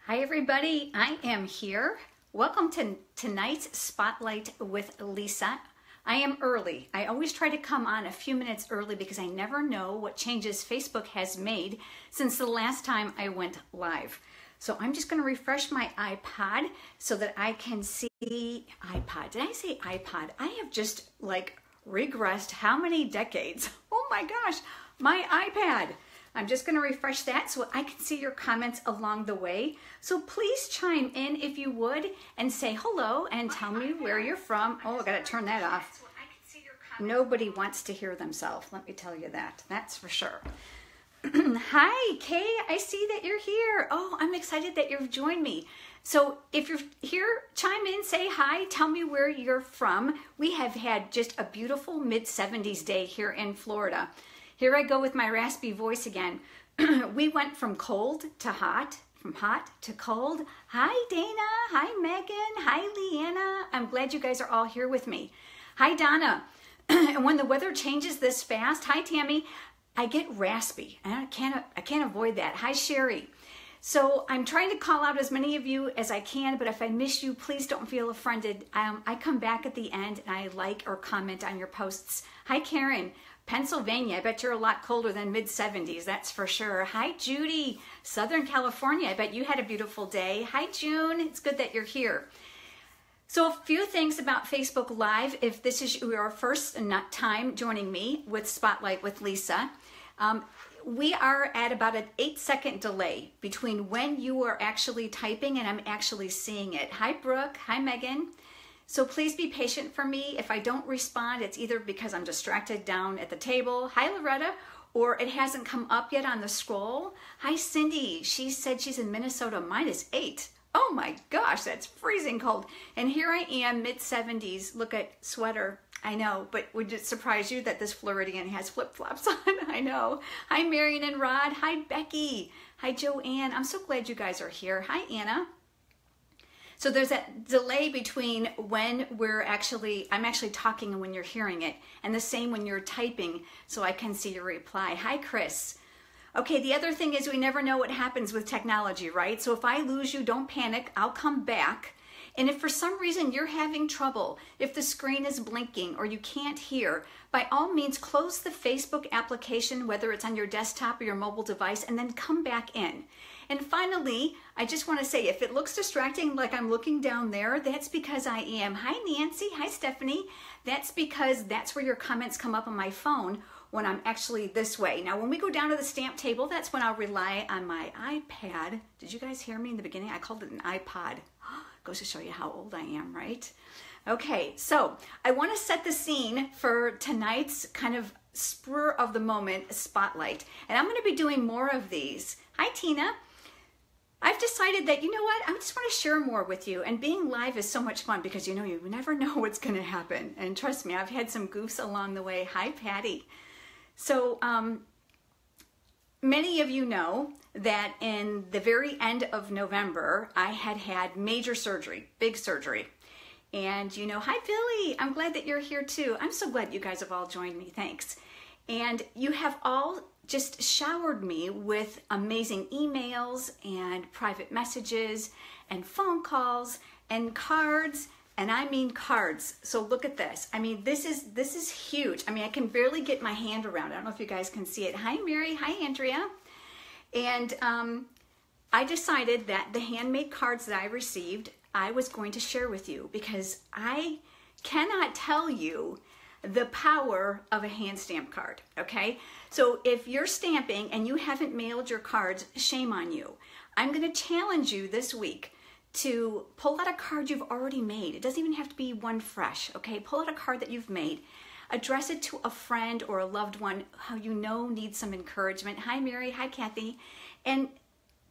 Hi everybody, I am here. Welcome to tonight's Spotlight with Lisa. I am early. I always try to come on a few minutes early because I never know what changes Facebook has made since the last time I went live. So I'm just going to refresh my iPod so that I can see iPod. Did I say iPod? I have just regressed how many decades? Oh my gosh, my iPad. I'm just going to refresh that so I can see your comments along the way. So please chime in if you would and say hello and tell me where you're from. Oh, I got to turn that off. Nobody wants to hear themselves. Let me tell you that. That's for sure. Hi, Kay. I see that you're here. Oh, I'm excited that you've joined me. So if you're here, chime in, say hi, tell me where you're from. We have had just a beautiful mid-70s day here in Florida. Here I go with my raspy voice again. We went from cold to hot, from hot to cold. Hi, Dana. Hi, Megan. Hi, Leanna. I'm glad you guys are all here with me. Hi, Donna. And when the weather changes this fast, hi, Tammy, I get raspy. And I can't avoid that. Hi, Sherry. So I'm trying to call out as many of you as I can, but if I miss you, please don't feel offended. I come back at the end and I like or comment on your posts. Hi, Karen. Pennsylvania, I bet you're a lot colder than mid-70s, that's for sure. Hi, Judy. Southern California, I bet you had a beautiful day. Hi, June. It's good that you're here. So a few things about Facebook Live. If this is your first time joining me with Spotlight with Lisa, we are at about an 8-second delay between when you are actually typing and I'm actually seeing it. Hi, Brooke. Hi, Megan. So please be patient for me. If I don't respond, it's either because I'm distracted down at the table. Hi, Loretta. Or it hasn't come up yet on the scroll. Hi, Cindy. She said she's in Minnesota, -8. Oh my gosh, that's freezing cold. And here I am, mid-70s. Look at sweater. I know, but would it surprise you that this Floridian has flip-flops on? I know. Hi, Marion and Rod. Hi, Becky. Hi, Joanne. I'm so glad you guys are here. Hi, Anna. So there's that delay between when I'm actually talking and when you're hearing it, and the same when you're typing so I can see your reply. Hi, Chris. Okay, the other thing is we never know what happens with technology, right? So if I lose you, don't panic. I'll come back. And if for some reason you're having trouble, if the screen is blinking or you can't hear, by all means close the Facebook application, whether it's on your desktop or your mobile device, and then come back in. And finally, I just want to say, if it looks distracting like I'm looking down there, that's because I am. Hi, Nancy. Hi, Stephanie. That's because that's where your comments come up on my phone when I'm actually this way. Now, when we go down to the stamp table, that's when I'll rely on my iPad. Did you guys hear me in the beginning? I called it an iPod. Goes to show you how old I am, right? Okay, so I want to set the scene for tonight's kind of spur of the moment spotlight. And I'm going to be doing more of these. Hi, Tina. I've decided that, you know what, I just want to share more with you. And being live is so much fun because, you know, you never know what's going to happen. And trust me, I've had some goofs along the way. Hi, Patty. So many of you know that in the very end of November, I had major surgery, big surgery. And, you know, hi, Billy. I'm glad that you're here too. I'm so glad you guys have all joined me. Thanks. And you have all just showered me with amazing emails and private messages and phone calls and cards, and I mean cards. So look at this. I mean, this is huge. I mean, I can barely get my hand around it. I don't know if you guys can see it. Hi, Mary. Hi, Andrea. And I decided that the handmade cards that I received, I was going to share with you because I cannot tell you the power of a hand stamp card, okay? So if you're stamping and you haven't mailed your cards, shame on you. I'm gonna challenge you this week to pull out a card you've already made. It doesn't even have to be one fresh, okay? Pull out a card that you've made, address it to a friend or a loved one who you know needs some encouragement. Hi, Mary. Hi, Kathy. And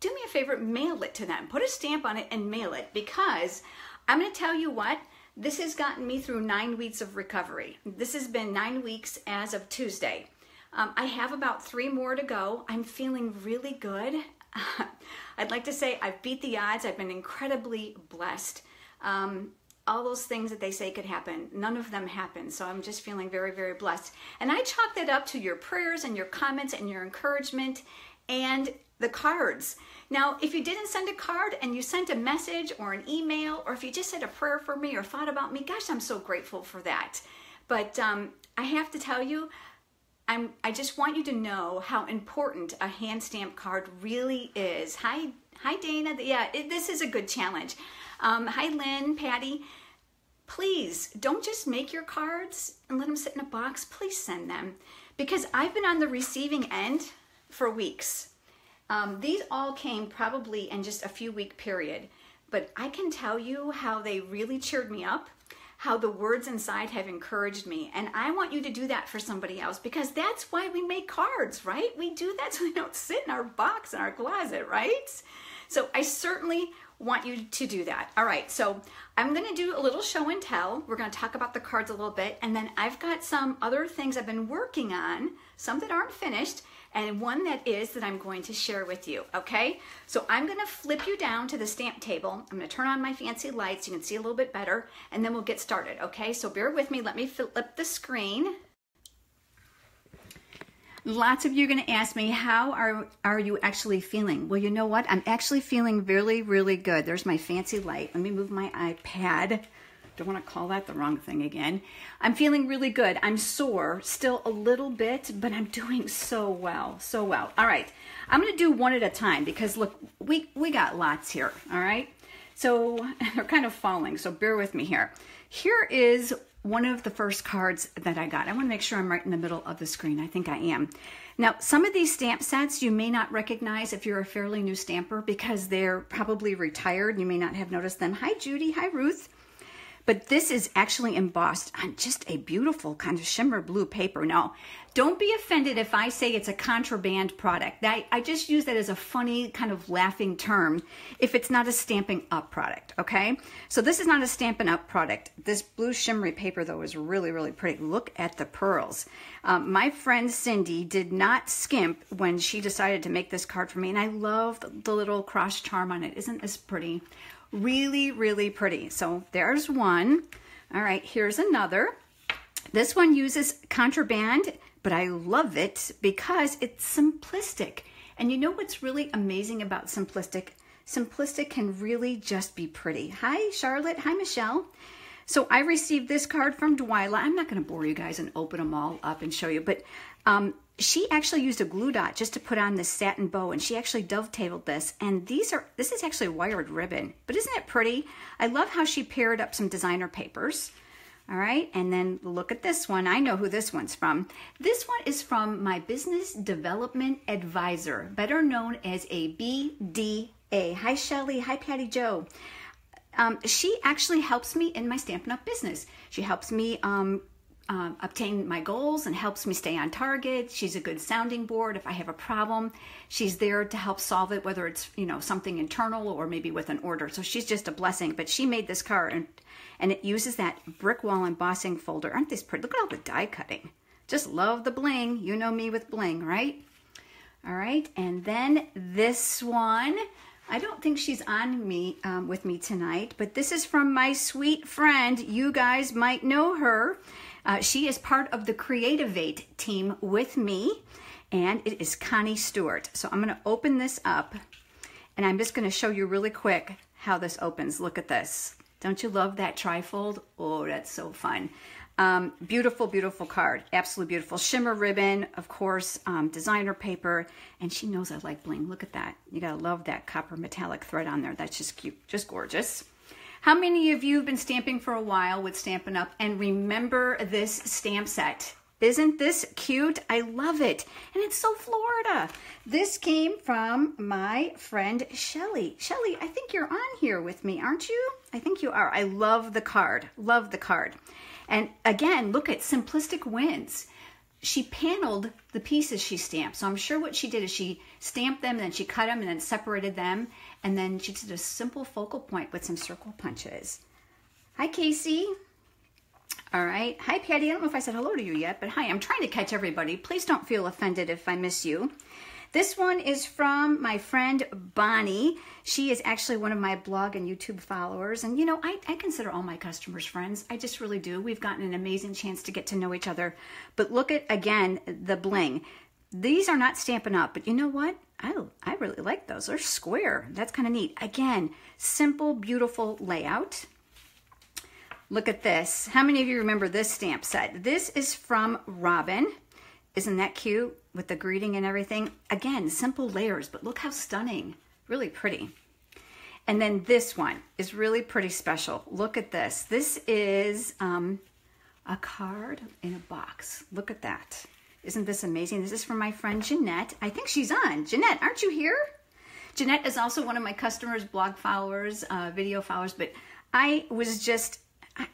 do me a favor, mail it to them. Put a stamp on it and mail it, because I'm gonna tell you what, this has gotten me through 9 weeks of recovery. This has been 9 weeks as of Tuesday. I have about 3 more to go. I'm feeling really good. I'd like to say I've beat the odds. I've been incredibly blessed. All those things that they say could happen, none of them happened. So I'm just feeling very, very blessed. And I chalk that up to your prayers and your comments and your encouragement. And the cards. Now, if you didn't send a card and you sent a message or an email, or if you just said a prayer for me or thought about me, gosh, I'm so grateful for that. But I have to tell you, I just want you to know how important a hand stamp card really is. Hi Dana. Yeah, this is a good challenge. Hi Lynn, Patty. Please don't just make your cards and let them sit in a box. Please send them, because I've been on the receiving end for weeks. These all came probably in just a few week period, but I can tell you how they really cheered me up, how the words inside have encouraged me. And I want you to do that for somebody else, because that's why we make cards, right? We do that so they don't sit in our box in our closet, right? So I certainly want you to do that. All right, so I'm gonna do a little show and tell. We're gonna talk about the cards a little bit, and then I've got some other things I've been working on, some that aren't finished, and one that is that I'm going to share with you, okay? So I'm gonna flip you down to the stamp table. I'm gonna turn on my fancy lights so you can see a little bit better, and then we'll get started, okay? So bear with me, let me flip the screen. Lots of you are going to ask me, how are you actually feeling? Well, you know what? I'm actually feeling really, really good. There's my fancy light. Let me move my iPad. Don't want to call that the wrong thing again. I'm feeling really good. I'm sore still a little bit, but I'm doing so well, so well. All right, I'm going to do one at a time, because look, we got lots here, all right? So they're kind of falling, so bear with me here. Here is one of the first cards that I got. I want to make sure I'm right in the middle of the screen. I think I am. Now, some of these stamp sets you may not recognize if you're a fairly new stamper, because they're probably retired. You may not have noticed them. Hi, Judy. Hi, Ruth. But this is actually embossed on just a beautiful kind of shimmer blue paper. Now, don't be offended if I say it's a contraband product. I just use that as a funny kind of laughing term if it's not a Stampin' Up product, okay? So this is not a Stampin' Up product. This blue shimmery paper, though, is really, really pretty. Look at the pearls. My friend Cindy did not skimp when she decided to make this card for me, and I love the little cross charm on it. Isn't this pretty? Really, really pretty. So there's one. All right, here's another. This one uses contraband, but I love it because it's simplistic. And you know what's really amazing about simplistic? Simplistic can really just be pretty. Hi, Charlotte. Hi, Michelle. So I received this card from Dwyla. I'm not going to bore you guys and open them all up and show you, but she actually used a glue dot just to put on this satin bow, and she actually dovetailed this. And this is actually wired ribbon, but isn't it pretty? I love how she paired up some designer papers. All right, and then look at this one. I know who this one's from. This one is from my business development advisor, better known as a BDA. Hi, Shelly. Hi, Patty Joe. She actually helps me in my Stampin' Up! Business. She helps me obtain my goals and helps me stay on target. She's a good sounding board. If I have a problem, she's there to help solve it, whether it's, you know, something internal or maybe with an order. So she's just a blessing. But she made this card, and it uses that brick wall embossing folder. Aren't these pretty? Look at all the die cutting. Just love the bling. You know me with bling, right? All right, and then this one. I don't think she's on me with me tonight, but this is from my sweet friend. You guys might know her. She is part of the Creativate team with me, and it is Connie Stewart. So I'm going to open this up, and I'm just going to show you really quick how this opens. Look at this. Don't you love that trifold? Oh, that's so fun. Beautiful, beautiful card. Absolutely beautiful. Shimmer ribbon, of course, designer paper, and she knows I like bling. Look at that. You gotta love that copper metallic thread on there. That's just cute, just gorgeous. How many of you have been stamping for a while with Stampin' Up! And remember this stamp set? Isn't this cute? I love it. And it's so Florida. This came from my friend Shelly. Shelly, I think you're on here with me, aren't you? I think you are. I love the card. Love the card. And again, look at simplistic wins. She paneled the pieces she stamped. So I'm sure what she did is she stamped them, and then she cut them and then separated them. And then she did a simple focal point with some circle punches. Hi, Casey. All right. Hi, Patty. I don't know if I said hello to you yet, but hi. I'm trying to catch everybody. Please don't feel offended if I miss you. This one is from my friend Bonnie. She is actually one of my blog and YouTube followers. And you know, I consider all my customers friends. I just really do. We've gotten an amazing chance to get to know each other. But look at, again, the bling. These are not Stampin' Up, but you know what? I really like those. They're square. That's kind of neat. Again, simple, beautiful layout. Look at this. How many of you remember this stamp set? This is from Robin. Isn't that cute with the greeting and everything? Again, simple layers, but look how stunning. Really pretty. And then this one is really pretty special. Look at this. This is a card in a box. Look at that. Isn't this amazing? This is from my friend Jeanette. I think she's on. Jeanette, aren't you here? Jeanette is also one of my customers, blog followers, video followers, but I was just,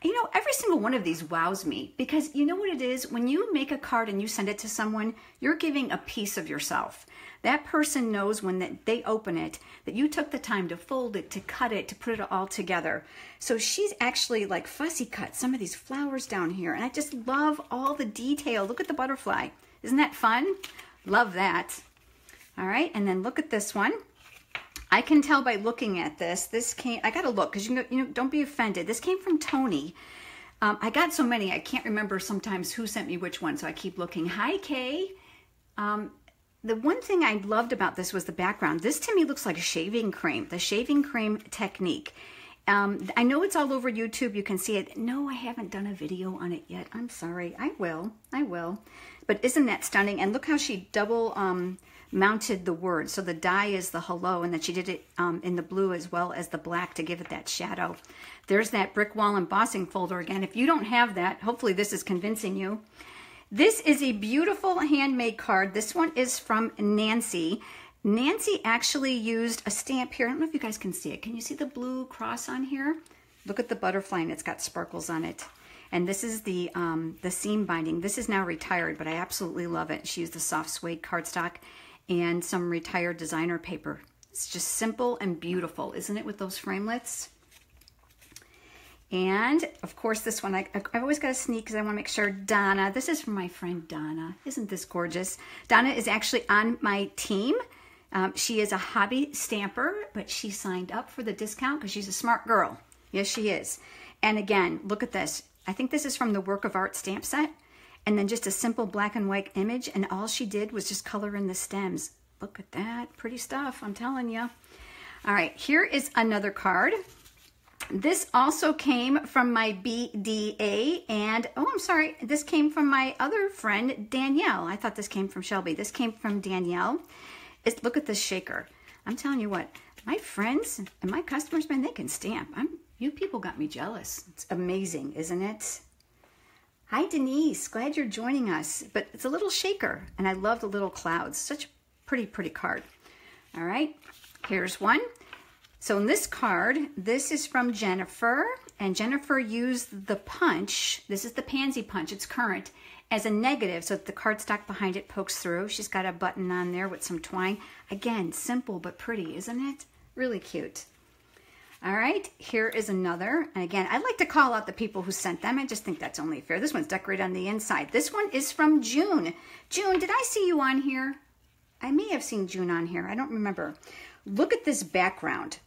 you know, every single one of these wows me, because you know what it is? When you make a card and you send it to someone, you're giving a piece of yourself. That person knows when they open it that you took the time to fold it, to cut it, to put it all together. So she's actually like fussy cut some of these flowers down here, and I just love all the detail. Look at the butterfly. Isn't that fun? Love that. All right, and then look at this one. I can tell by looking at this. This came, I gotta look, because you know, don't be offended. This came from Tony. I got so many, I can't remember sometimes who sent me which one, so I keep looking. Hi, Kay. The one thing I loved about this was the background. This to me looks like a shaving cream, the shaving cream technique. I know it's all over YouTube. You can see it. No, I haven't done a video on it yet. I'm sorry. I will. But isn't that stunning? And look how she double mounted the word. So the die is the hello, and then she did it in the blue as well as the black to give it that shadow. There's that brick wall embossing folder again. If you don't have that, hopefully this is convincing you. This is a beautiful handmade card. This one is from Nancy. Nancy actually used a stamp here. I don't know if you guys can see it. Can you see the blue cross on here? Look at the butterfly, and it's got sparkles on it. And this is the seam binding. This is now retired, but I absolutely love it. She used the soft suede cardstock and some retired designer paper. It's just simple and beautiful, isn't it, with those framelits? And of course, this one, I've always got to sneak because I want to make sure. Donna, this is from my friend Donna. Isn't this gorgeous? Donna is actually on my team. She is a hobby stamper, but she signed up for the discount because she's a smart girl. Yes, she is. And again, look at this. I think this is from the Work of Art stamp set. And then just a simple black and white image. And all she did was just color in the stems. Look at that. Pretty stuff, I'm telling you. All right, here is another card. This also came from my BDA, and, oh, I'm sorry, this came from my other friend, Danielle. I thought this came from Shelby. This came from Danielle. Look at this shaker. I'm telling you what, my friends and my customers, man, they can stamp. You people got me jealous. It's amazing, isn't it? Hi, Denise. Glad you're joining us. But it's a little shaker, and I love the little clouds. Such a pretty, pretty card. All right, here's one. So in this card, this is from Jennifer, and Jennifer used the punch. This is the pansy punch, it's current, as a negative, so that the cardstock behind it pokes through. She's got a button on there with some twine. Again, simple but pretty, isn't it? Really cute. All right, here is another. And again, I'd like to call out the people who sent them. I just think that's only fair. This one's decorated on the inside. This one is from June. June, did I see you on here? I may have seen June on here. I don't remember. Look at this background.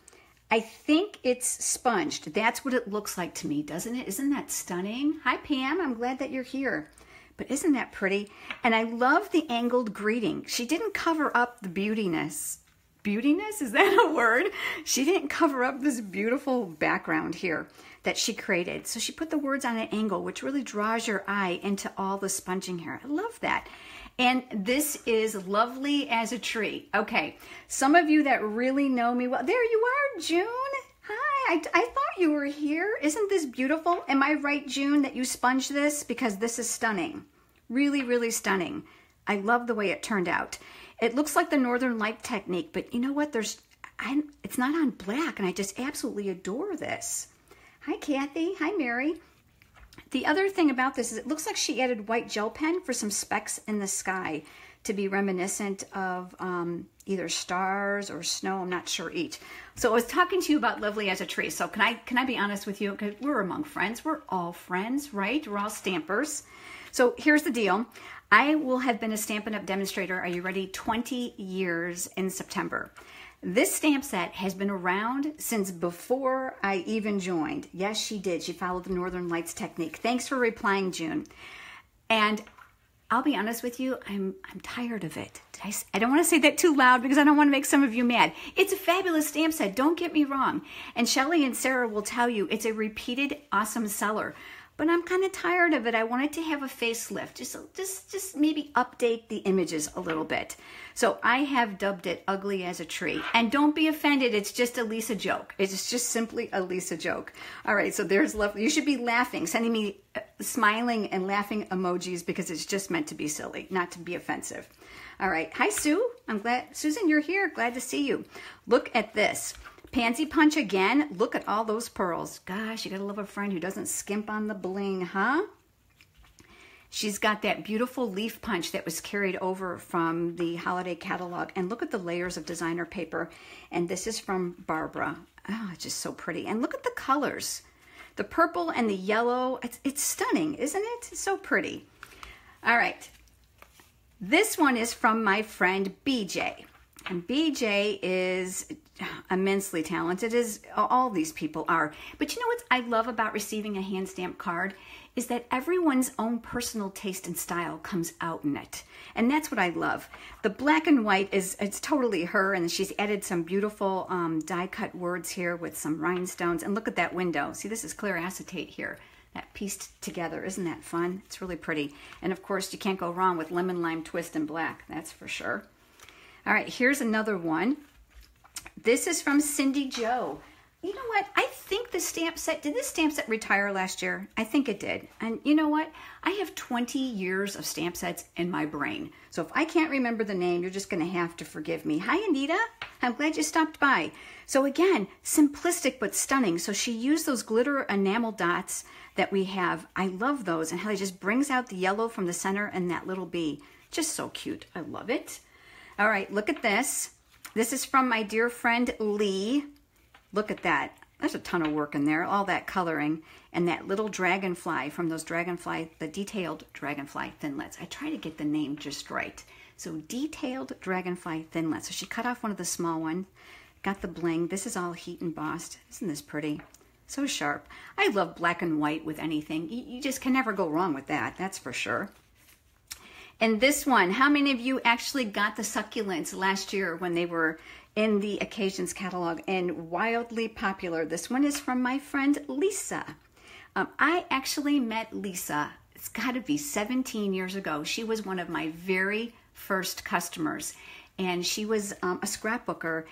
I think it's sponged. That's what it looks like to me, doesn't it? Isn't that stunning? Hi, Pam. I'm glad that you're here. But isn't that pretty? And I love the angled greeting. She didn't cover up the beautiness. Beautiness? Is that a word? She didn't cover up this beautiful background here that she created. So she put the words on an angle, which really draws your eye into all the sponging here. I love that. And this is lovely as a tree. Okay, some of you that really know me well, there you are, June. Hi, I thought you were here. Isn't this beautiful? Am I right, June, that you sponged this? Because this is stunning. Really, really stunning. I love the way it turned out. It looks like the Northern Light technique, but you know what? It's not on black, and I just absolutely adore this. Hi, Kathy. Hi, Mary. The other thing about this is it looks like she added white gel pen for some specks in the sky to be reminiscent of either stars or snow. I'm not sure each. So I was talking to you about lovely as a tree. So can I be honest with you? Because we're among friends. We're all friends, right? We're all stampers. So here's the deal. I will have been a Stampin' Up! Demonstrator, are you ready? 20 years in September. This stamp set has been around since before I even joined. Yes, she did. She followed the Northern Lights technique. Thanks for replying, June. And I'll be honest with you, I'm tired of it. I don't want to say that too loud because I don't want to make some of you mad. It's a fabulous stamp set, don't get me wrong. And Shelly and Sarah will tell you it's a repeated awesome seller. But I'm kind of tired of it. I wanted to have a facelift, just maybe update the images a little bit. So I have dubbed it Ugly as a Tree. And don't be offended, it's just a Lisa joke. It's just simply a Lisa joke. All right, so there's love. You should be laughing, sending me smiling and laughing emojis because it's just meant to be silly, not to be offensive. All right, hi Sue. I'm glad, Susan, you're here. Glad to see you. Look at this. Pansy punch again. Look at all those pearls. Gosh, you gotta love a friend who doesn't skimp on the bling, huh? She's got that beautiful leaf punch that was carried over from the holiday catalog. And look at the layers of designer paper. And this is from Barbara. Oh, it's just so pretty. And look at the colors. The purple and the yellow. It's stunning, isn't it? It's so pretty. All right. This one is from my friend BJ. And BJ is immensely talented, as all these people are. But you know what I love about receiving a hand stamped card is that everyone's own personal taste and style comes out in it. And that's what I love. The black and white it's totally her, and she's added some beautiful die cut words here with some rhinestones. And look at that window. See, this is clear acetate here. That pieced together. Isn't that fun? It's really pretty. And of course, you can't go wrong with lemon lime twist in black. That's for sure. All right, here's another one. This is from Cindy Joe. You know what? I think the stamp set, did this stamp set retire last year? I think it did. And you know what? I have 20 years of stamp sets in my brain. So if I can't remember the name, you're just going to have to forgive me. Hi, Anita. I'm glad you stopped by. So again, simplistic but stunning. So she used those glitter enamel dots that we have. I love those, and how it just brings out the yellow from the center and that little bee. Just so cute. I love it. All right, look at this. This is from my dear friend Lee. Look at that. There's a ton of work in there, all that coloring, and that little dragonfly from those the detailed dragonfly thinlits. I try to get the name just right. So detailed dragonfly thinlits. So she cut off one of the small ones, got the bling. This is all heat embossed. Isn't this pretty? So sharp. I love black and white with anything. You just can never go wrong with that, that's for sure. And this one, how many of you actually got the succulents last year when they were in the Occasions catalog and wildly popular? This one is from my friend Lisa. I actually met Lisa, it's got to be 17 years ago. She was one of my very first customers, and she was a scrapbooker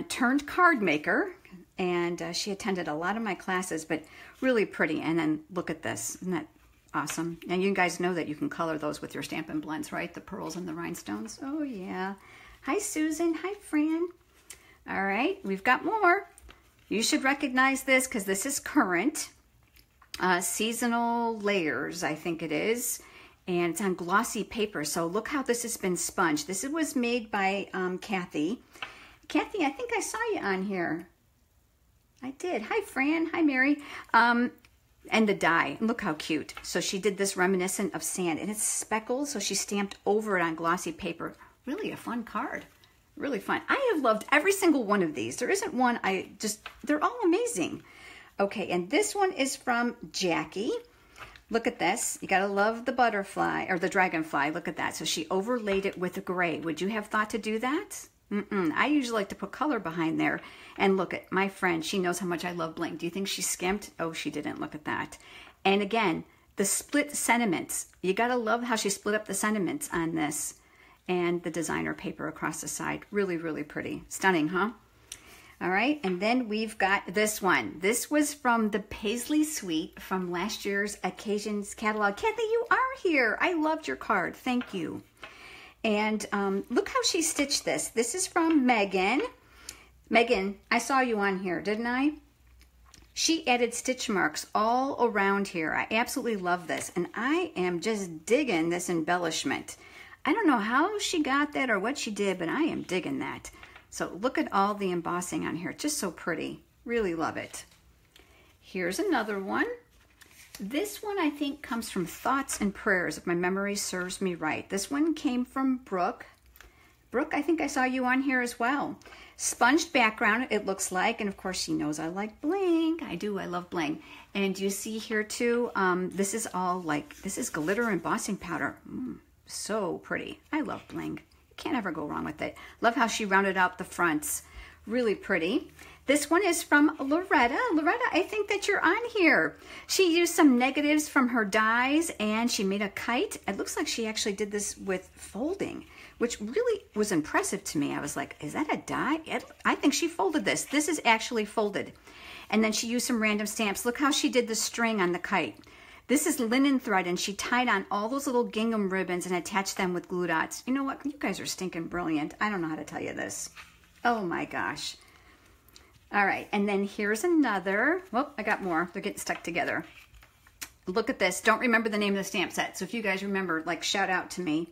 turned card maker, and she attended a lot of my classes, but really pretty. And then look at this, isn't that awesome? And you guys know that you can color those with your Stampin' Blends, right? The pearls and the rhinestones. Oh, yeah. Hi, Susan. Hi, Fran. All right, we've got more. You should recognize this because this is current. Seasonal Layers, I think it is. And it's on glossy paper. So look how this has been sponged. This was made by Kathy. Kathy, I think I saw you on here. I did. Hi, Fran. Hi, Mary. And the die, look how cute. So she did this reminiscent of sand, and it's speckled, so she stamped over it on glossy paper. Really a fun card, really fun. I have loved every single one of these. There isn't one they're all amazing. Okay, and this one is from Jackie. Look at this. You gotta love the butterfly, or the dragonfly. Look at that. So she overlaid it with gray. Would you have thought to do that? I usually like to put color behind there. And look at my friend. She knows how much I love bling. Do you think she skimped? Oh, she didn't. Look at that. And again, the split sentiments. You got to love how she split up the sentiments on this. And the designer paper across the side. Really, really pretty. Stunning, huh? All right. And then we've got this one. This was from the Paisley Suite from last year's Occasions catalog. Kathy, you are here. I loved your card. Thank you. And look how she stitched this. This is from Megan. Megan, I saw you on here, didn't I? She added stitch marks all around here. I absolutely love this. And I am just digging this embellishment. I don't know how she got that or what she did, but I am digging that. So look at all the embossing on here. Just so pretty. Really love it. Here's another one. This one I think comes from Thoughts and Prayers, if my memory serves me right. This one came from Brooke. Brooke, I think I saw you on here as well. Sponged background, it looks like, and of course she knows I like bling. I do, I love bling. And you see here too, this is all like, this is glitter embossing powder. So pretty. I love bling. Can't ever go wrong with it. Love how she rounded out the fronts. Really pretty. This one is from Loretta. Loretta, I think that you're on here. She used some negatives from her dies and she made a kite. It looks like she actually did this with folding, which really was impressive to me. I was like, is that a die? I think she folded this. This is actually folded. And then she used some random stamps. Look how she did the string on the kite. This is linen thread, and she tied on all those little gingham ribbons and attached them with glue dots. You know what? You guys are stinking brilliant. I don't know how to tell you this. Oh my gosh. All right, and then here's another. Well, I got more. They're getting stuck together. Look at this. Don't remember the name of the stamp set. So if you guys remember, like, shout out to me.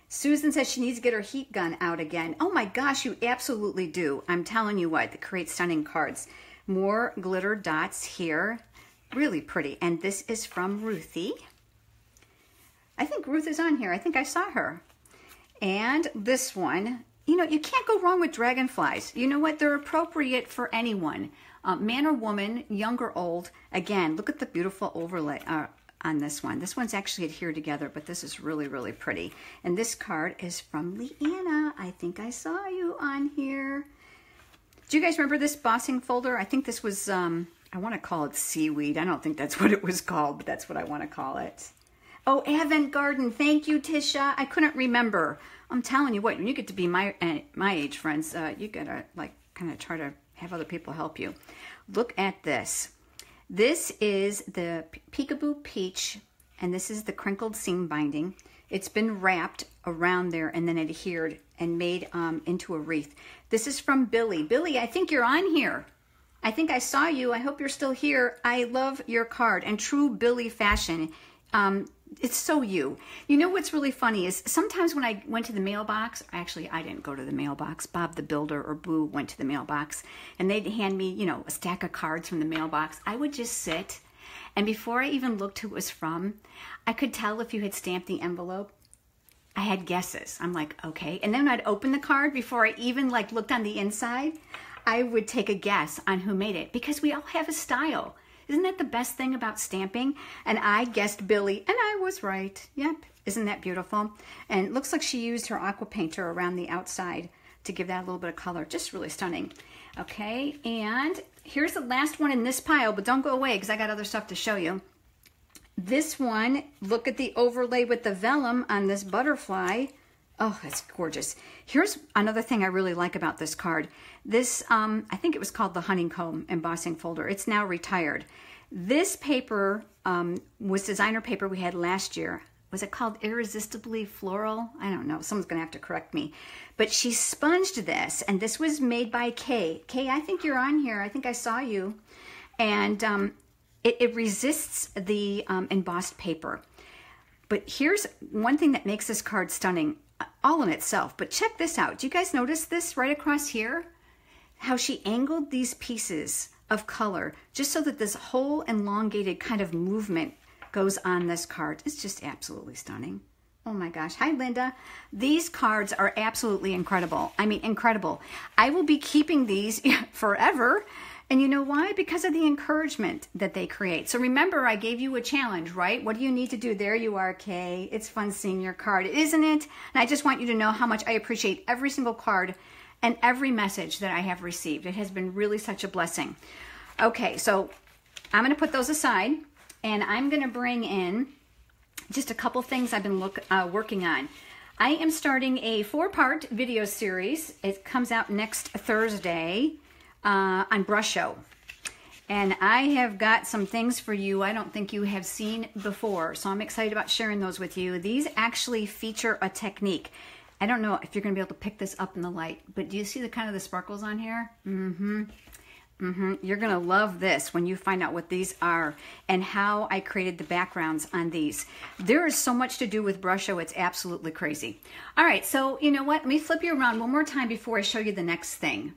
Susan says she needs to get her heat gun out again. Oh my gosh, you absolutely do. I'm telling you what, it creates stunning cards. More glitter dots here. Really pretty. And this is from Ruthie. I think Ruth is on here. I think I saw her. And this one, you know, you can't go wrong with dragonflies. You know what? They're appropriate for anyone. Man or woman, young or old. Again, look at the beautiful overlay on this one. This one's actually adhered together, but this is really, really pretty. And this card is from Leanna. I think I saw you on here. Do you guys remember this bossing folder? I think this was, I want to call it seaweed. I don't think that's what it was called, but that's what I want to call it. Oh, Advent Garden. Thank you, Tisha. I couldn't remember. I'm telling you what, when you get to be my age, friends, you gotta like kind of try to have other people help you. Look at this. This is the Peekaboo Peach, and this is the crinkled seam binding. It's been wrapped around there and then adhered and made into a wreath. This is from Billy. Billy, I think you're on here. I think I saw you. I hope you're still here. I love your card. And true Billy fashion. It's so you. You know what's really funny is sometimes when I went to the mailbox, actually I didn't go to the mailbox. Bob the Builder or Boo went to the mailbox. And they'd hand me, you know, a stack of cards from the mailbox. I would just sit. And before I even looked who it was from, I could tell if you had stamped the envelope. I had guesses. I'm like, okay. And then I'd open the card before I even like looked on the inside. I would take a guess on who made it because we all have a style. Isn't that the best thing about stamping? And I guessed Billy and I was right. Yep. Isn't that beautiful? And it looks like she used her aqua painter around the outside to give that a little bit of color. Just really stunning. Okay. And here's the last one in this pile, but don't go away because I got other stuff to show you. This one, look at the overlay with the vellum on this butterfly. Oh, that's gorgeous. Here's another thing I really like about this card. This, I think it was called the Honeycomb embossing folder. It's now retired. This paper was designer paper we had last year. Was it called Irresistibly Floral? I don't know. Someone's going to have to correct me. But she sponged this, and this was made by Kay. Kay, I think you're on here. I think I saw you. And it resists the embossed paper. But here's one thing that makes this card stunning all in itself. But check this out. Do you guys notice this right across here? How she angled these pieces of color just so that this whole elongated kind of movement goes on this card. It's just absolutely stunning. Oh my gosh. Hi, Linda. These cards are absolutely incredible. I mean, incredible. I will be keeping these forever. And you know why? Because of the encouragement that they create. So remember, I gave you a challenge, right? What do you need to do? There you are, Kay. It's fun seeing your card, isn't it? And I just want you to know how much I appreciate every single card and every message that I have received. It has been really such a blessing. Okay, so I'm going to put those aside, and I'm going to bring in just a couple things I've been working on. I am starting a 4-part video series. It comes out next Thursday. On brush show, and I have got some things for you I don't think you have seen before, so I'm excited about sharing those with you. These actually feature a technique. I don't know if you're going to be able to pick this up in the light, but do you see the kind of the sparkles on here? You're going to love this when you find out what these are and how I created the backgrounds on these. There is so much to do with brush show, it's absolutely crazy. All right, so you know what? Let me flip you around one more time before I show you the next thing.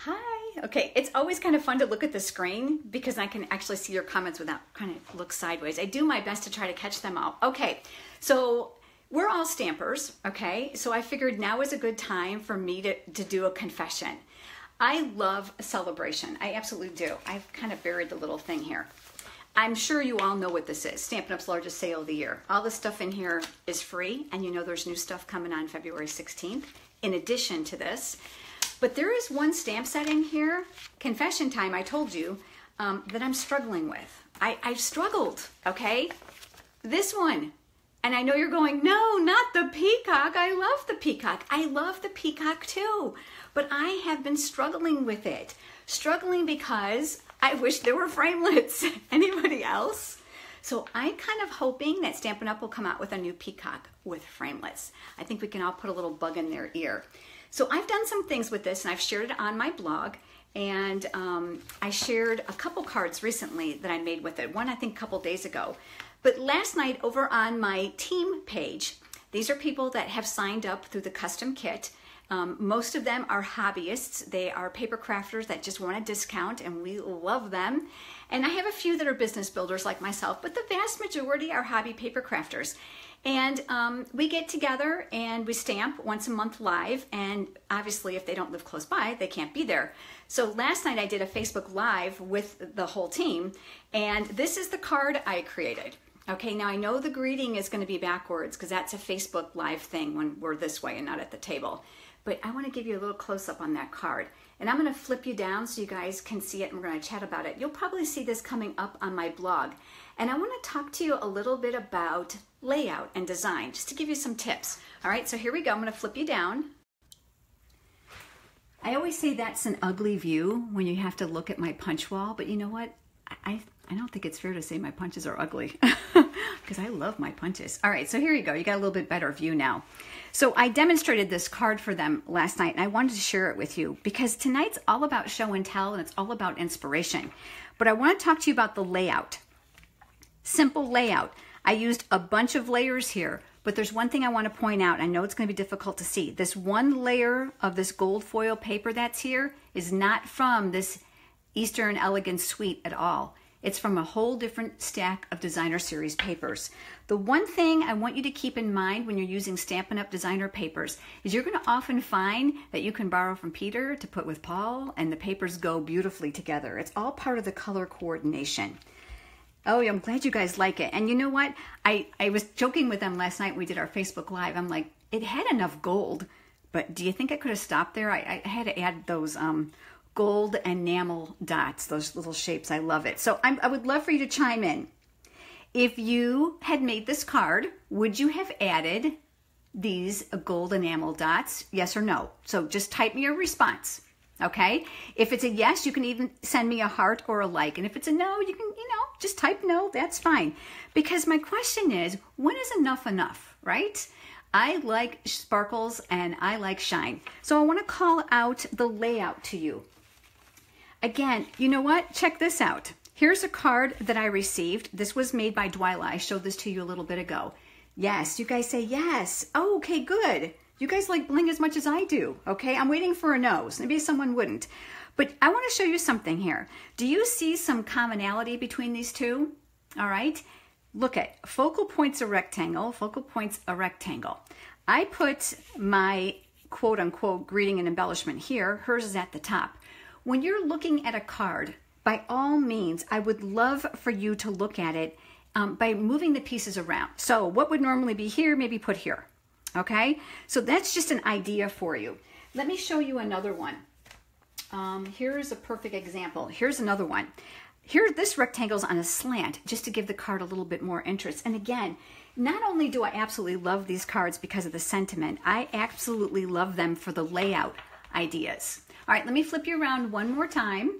Hi. Okay, it's always kind of fun to look at the screen because I can actually see your comments without kind of look sideways. I do my best to try to catch them all. Okay, so we're all stampers, okay? So I figured now is a good time for me to do a confession. I love a celebration. I absolutely do. I've kind of buried the little thing here. I'm sure you all know what this is, Stampin' Up's largest sale of the year. All the stuff in here is free, and you know there's new stuff coming on February 16th in addition to this. But there is one stamp set in here, confession time, I told you, that I'm struggling with. I've struggled, okay? This one. And I know you're going, no, not the peacock. I love the peacock. I love the peacock too. But I have been struggling with it. Struggling because I wish there were framelits. Anybody else? So I'm kind of hoping that Stampin' Up! Will come out with a new peacock with framelits. I think we can all put a little bug in their ear. So I've done some things with this, and I've shared it on my blog. And I shared a couple cards recently that I made with it. One, I think, a couple days ago. But last night over on my team page, these are people that have signed up through the custom kit. Most of them are hobbyists. They are paper crafters that just want a discount, and we love them. And I have a few that are business builders like myself, but the vast majority are hobby paper crafters. And we get together and we stamp once a month live, and obviously if they don't live close by, they can't be there. So last night I did a Facebook Live with the whole team, and this is the card I created. Okay, now I know the greeting is going to be backwards because that's a Facebook Live thing when we're this way and not at the table. But I want to give you a little close-up on that card. And I'm going to flip you down so you guys can see it, and we're going to chat about it. You'll probably see this coming up on my blog. And I want to talk to you a little bit about layout and design, just to give you some tips. All right, so here we go. I'm going to flip you down. I always say that's an ugly view when you have to look at my punch wall, but you know what? I don't think it's fair to say my punches are ugly because I love my punches. All right, so here you go. You got a little bit better view now. So I demonstrated this card for them last night, and I wanted to share it with you because tonight's all about show and tell, and it's all about inspiration. But I want to talk to you about the layout. Simple layout. I used a bunch of layers here, but there's one thing I want to point out. I know it's going to be difficult to see. This one layer of this gold foil paper that's here is not from this Eastern Elegance suite at all. It's from a whole different stack of Designer Series papers. The one thing I want you to keep in mind when you're using Stampin' Up! Designer papers is you're going to often find that you can borrow from Peter to put with Paul, and the papers go beautifully together. It's all part of the color coordination. Oh, I'm glad you guys like it. And you know what? I was joking with them last night when we did our Facebook Live. I'm like, it had enough gold, but do you think I could have stopped there? I had to add those gold enamel dots, those little shapes. I love it. So I would love for you to chime in. If you had made this card, would you have added these gold enamel dots? Yes or no? So just type me your response. Okay? If it's a yes, you can even send me a heart or a like. And if it's a no, you can, just type no. That's fine. Because my question is, when is enough enough, right? I like sparkles and I like shine. So I want to call out the layout to you. Again, you know what? Check this out. Here's a card that I received. This was made by Dwyla. I showed this to you a little bit ago. Yes, you guys say yes. Oh, okay, good. You guys like bling as much as I do, okay? I'm waiting for a no. Maybe someone wouldn't. But I want to show you something here. Do you see some commonality between these two? All right. Look at focal point's a rectangle, focal point's a rectangle. I put my quote-unquote greeting and embellishment here. Hers is at the top. When you're looking at a card, by all means, I would love for you to look at it by moving the pieces around. So what would normally be here, maybe put here, okay? So that's just an idea for you. Let me show you another one. Here's a perfect example. Here's another one. Here, this rectangle's on a slant, just to give the card a little bit more interest. And again, not only do I absolutely love these cards because of the sentiment, I absolutely love them for the layout ideas. All right, let me flip you around one more time.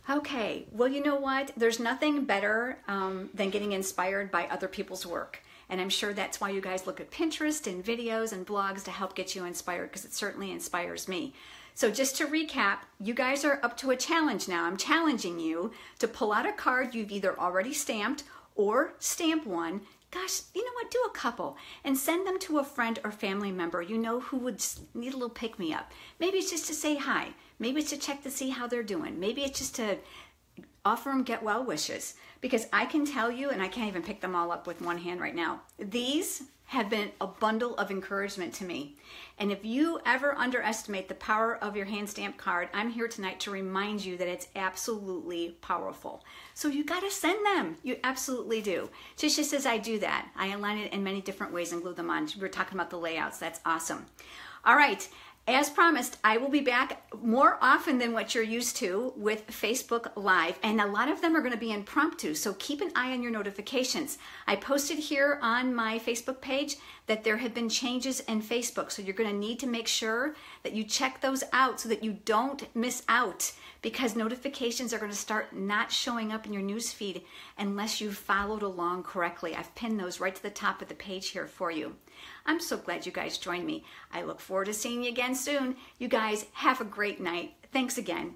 Okay, well, you know what? There's nothing better than getting inspired by other people's work. And I'm sure that's why you guys look at Pinterest and videos and blogs to help get you inspired, because it certainly inspires me. So just to recap, you guys are up to a challenge now. I'm challenging you to pull out a card you've either already stamped or stamp one. Gosh, you know what? Do a couple and send them to a friend or family member you know who would need a little pick-me-up. Maybe it's just to say hi. Maybe it's to check to see how they're doing. Maybe it's just to offer them get well wishes, because I can tell you, and I can't even pick them all up with one hand right now, these have been a bundle of encouragement to me. And if you ever underestimate the power of your hand stamp card, I'm here tonight to remind you that it's absolutely powerful. So you got to send them. You absolutely do. Tisha says I do that. I align it in many different ways and glue them on. We were talking about the layouts. That's awesome. All right. As promised, I will be back more often than what you're used to with Facebook Live, and a lot of them are going to be impromptu, so keep an eye on your notifications. I posted here on my Facebook page that there have been changes in Facebook, so you're going to need to make sure that you check those out so that you don't miss out, because notifications are going to start not showing up in your newsfeed unless you've followed along correctly. I've pinned those right to the top of the page here for you. I'm so glad you guys joined me. I look forward to seeing you again soon. You guys have a great night. Thanks again.